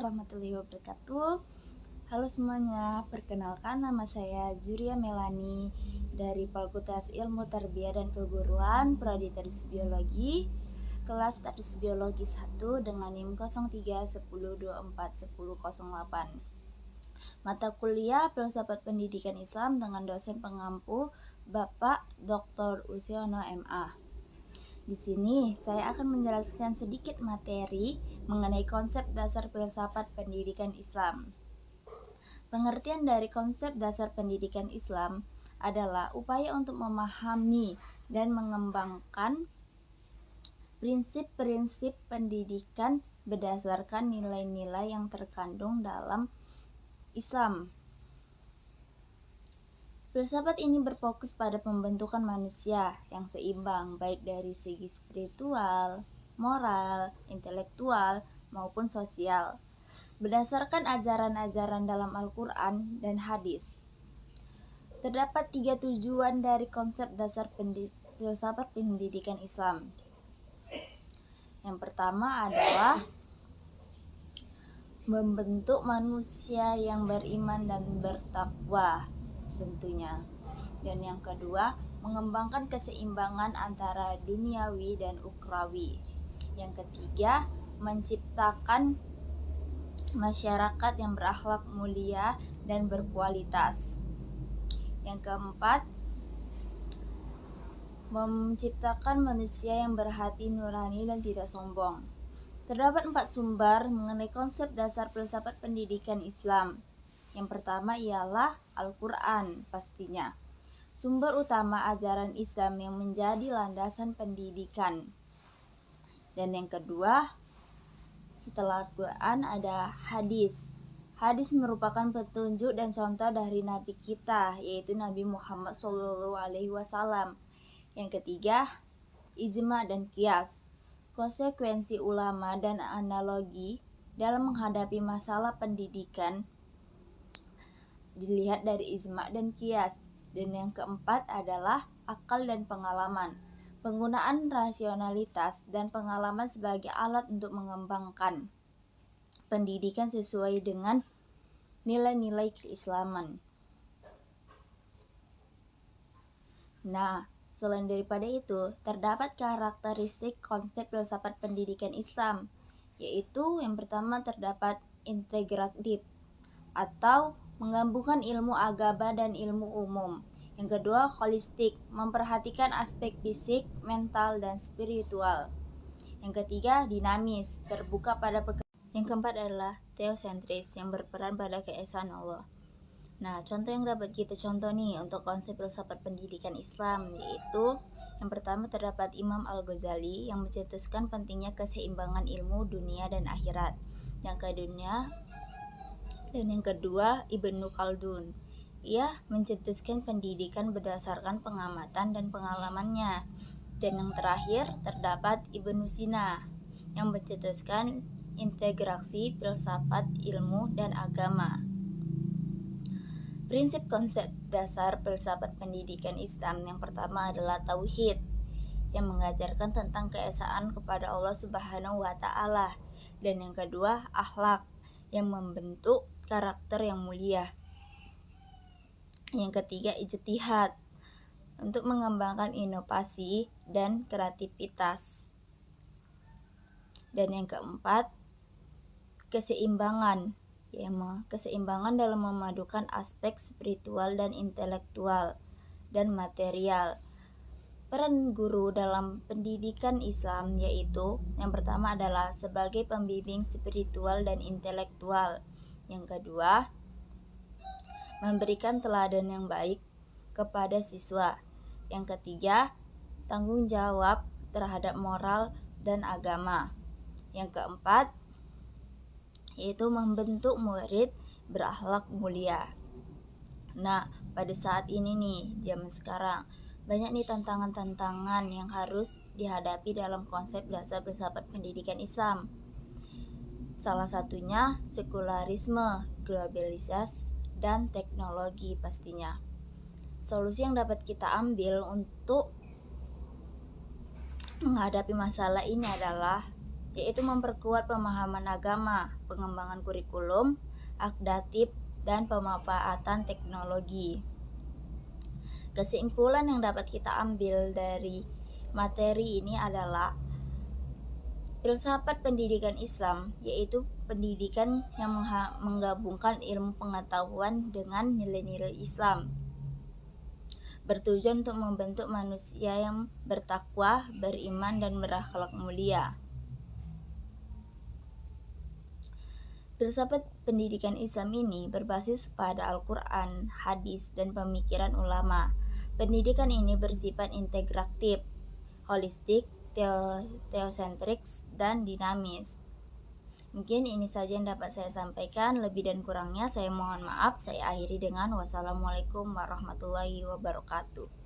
warahmatullahi wabarakatuh. Halo semuanya, perkenalkan nama saya Juria Melani dari Fakultas Ilmu Tarbiyah dan Keguruan Prodi Tadis Biologi, kelas Tadis Biologi 1 dengan NIM 0310241008. Mata kuliah Filsafat Pendidikan Islam dengan dosen pengampu Bapak Dr. Usiono MA. Di sini saya akan menjelaskan sedikit materi mengenai konsep dasar filsafat pendidikan Islam. Pengertian dari konsep dasar pendidikan Islam adalah upaya untuk memahami dan mengembangkan prinsip-prinsip pendidikan berdasarkan nilai-nilai yang terkandung dalam Islam. Filsafat ini berfokus pada pembentukan manusia yang seimbang baik dari segi spiritual, moral, intelektual, maupun sosial, berdasarkan ajaran-ajaran dalam Al-Quran dan hadis. Terdapat 3 tujuan dari konsep dasar filsafat pendidikan Islam. Yang pertama adalah membentuk manusia yang beriman dan bertakwa tentunya. Dan yang kedua, mengembangkan keseimbangan antara duniawi dan ukhrawi. Yang ketiga, menciptakan masyarakat yang berakhlak mulia dan berkualitas. Yang keempat, menciptakan manusia yang berhati nurani dan tidak sombong. Terdapat 4 sumber mengenai konsep dasar filsafat pendidikan Islam. Yang pertama ialah Al-Quran pastinya. Sumber utama ajaran Islam yang menjadi landasan pendidikan. Dan yang kedua, setelah Al-Quran ada hadis. Hadis merupakan petunjuk dan contoh dari Nabi kita, yaitu Nabi Muhammad SAW. Yang ketiga, ijma dan qiyas. Konsekuensi ulama dan analogi dalam menghadapi masalah pendidikan dilihat dari ijma dan qiyas. Dan yang keempat adalah akal dan pengalaman. Penggunaan rasionalitas dan pengalaman sebagai alat untuk mengembangkan pendidikan sesuai dengan nilai-nilai keislaman. Nah, selain daripada itu, terdapat karakteristik konsep filsafat pendidikan Islam, yaitu yang pertama terdapat integratif atau menggabungkan ilmu agama dan ilmu umum. Yang kedua, holistik, memperhatikan aspek fisik, mental, dan spiritual. Yang ketiga, dinamis, terbuka pada Yang keempat adalah teosentris, yang berperan pada keesaan Allah. Nah, contoh yang dapat kita contoh nih untuk konsep filsafat pendidikan Islam, yaitu yang pertama terdapat Imam Al-Ghazali yang mencetuskan pentingnya keseimbangan ilmu dunia dan akhirat. Yang kedua, Ibnu Khaldun. Ia mencetuskan pendidikan berdasarkan pengamatan dan pengalamannya. Dan yang terakhir, terdapat Ibnu Sina yang mencetuskan integrasi filsafat, ilmu, dan agama. Prinsip konsep dasar filsafat pendidikan Islam yang pertama adalah tauhid, yang mengajarkan tentang keesaan kepada Allah Subhanahu wa Ta'ala. Dan yang kedua, akhlak, yang membentuk karakter yang mulia. Yang ketiga, ijtihad, untuk mengembangkan inovasi dan kreativitas. Dan yang keempat, keseimbangan, keseimbangan dalam memadukan aspek spiritual dan intelektual dan material. Peran guru dalam pendidikan Islam yaitu yang pertama adalah sebagai pembimbing spiritual dan intelektual. Yang kedua, memberikan teladan yang baik kepada siswa. Yang ketiga, tanggung jawab terhadap moral dan agama. Yang keempat, yaitu membentuk murid berakhlak mulia. Nah, pada saat ini nih, zaman sekarang, banyak nih tantangan-tantangan yang harus dihadapi dalam konsep dasar filsafat pendidikan Islam. Salah satunya sekularisme, globalisasi, dan teknologi pastinya. Solusi yang dapat kita ambil untuk menghadapi masalah ini adalah yaitu memperkuat pemahaman agama, pengembangan kurikulum, akdatif, dan pemanfaatan teknologi. Kesimpulan yang dapat kita ambil dari materi ini adalah filsafat pendidikan Islam, yaitu pendidikan yang menggabungkan ilmu pengetahuan dengan nilai-nilai Islam, bertujuan untuk membentuk manusia yang bertakwa, beriman, dan berakhlak mulia. Filsafat pendidikan Islam ini berbasis pada Al-Quran, hadis, dan pemikiran ulama. Pendidikan ini bersifat integratif, holistik, teosentrik, dan dinamis. Mungkin ini saja yang dapat saya sampaikan. Lebih dan kurangnya saya mohon maaf. Saya akhiri dengan wassalamualaikum warahmatullahi wabarakatuh.